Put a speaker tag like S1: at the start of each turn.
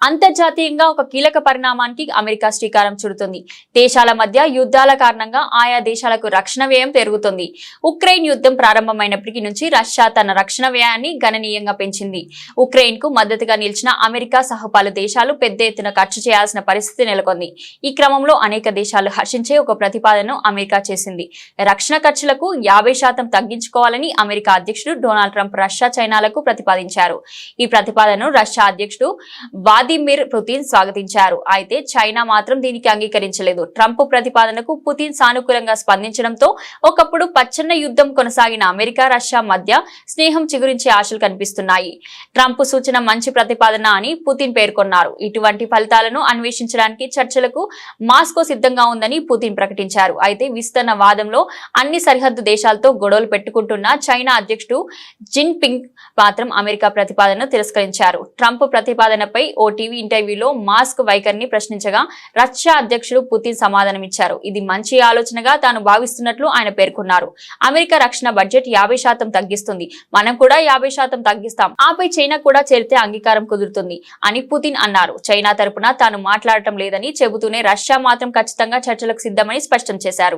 S1: అంతర్జాతీయంగా ఒక కీలక పరిణామానికి అమెరికా శ్రీకారం చుడుతుంది. దేశాల మధ్య యుద్ధాల కారణంగా ఆయా దేశాలకు రక్షణ వ్యయం పెరుగుతుంది. ఉక్రెయిన్ యుద్ధం ప్రారంభమైనప్పటి నుంచి రష్యా తన రక్షణ వ్యయాన్ని గణనీయంగా పెంచింది. ఉక్రెయిన్ కు మద్దతుగా నిలిచిన అమెరికా సహా పలు దేశాలు పెద్ద ఎత్తున ఖర్చు చేయాల్సిన పరిస్థితి నెలకొంది. ఈ క్రమంలో అనేక దేశాలు హర్షించే ఒక ప్రతిపాదనను అమెరికా చేసింది. రక్షణ ఖర్చులకు 50% తగ్గించుకోవాలని అమెరికా అధ్యక్షుడు డొనాల్డ్ ట్రంప్ రష్యా, చైనాలకు ప్రతిపాదించారు. ఈ ప్రతిపాదనను రష్యా అధ్యక్షుడు వ్లాదిమిర్ పుతిన్ స్వాగతించారు. అయితే చైనా మాత్రం దీనికి అంగీకరించలేదు. ట్రంప్ ప్రతిపాదనకు పుతిన్ సానుకూలంగా స్పందించడంతో ఒకప్పుడు పచ్చన్న యుద్ధం కొనసాగిన అమెరికా, రష్యా మధ్య స్నేహం చిగురించే ఆశలు కనిపిస్తున్నాయి. ట్రంప్ సూచన మంచి ప్రతిపాదన అని పుతిన్ పేర్కొన్నారు. ఇటువంటి ఫలితాలను అన్వేషించడానికి చర్చలకు మాస్కో సిద్ధంగా ఉందని పుతిన్ ప్రకటించారు. అయితే విస్తరణ వాదంలో అన్ని సరిహద్దు దేశాలతో గొడవలు పెట్టుకుంటున్న చైనా అధ్యక్షుడు జిన్ పింగ్ మాత్రం అమెరికా ప్రతిపాదనను తిరస్కరించారు. ట్రంప్ ప్రతిపాదనపై ఓ టీవీ ఇంటర్వ్యూలో మాస్క్ వైఖరిని ప్రశ్నించగా రష్యా అధ్యక్షుడు పుతిన్ సమాధానమిచ్చారు. ఇది మంచి ఆలోచనగా తాను భావిస్తున్నట్లు ఆయన పేర్కొన్నారు. అమెరికా రక్షణ బడ్జెట్ 50% తగ్గిస్తుంది, మనం కూడా 50% తగ్గిస్తాం, ఆపై చైనా కూడా చేరితే అంగీకారం కుదురుతుంది అని పుతిన్ అన్నారు. చైనా తరపున తాను మాట్లాడటం లేదని చెబుతూనే రష్యా మాత్రం ఖచ్చితంగా చర్చలకు సిద్ధమని స్పష్టం చేశారు.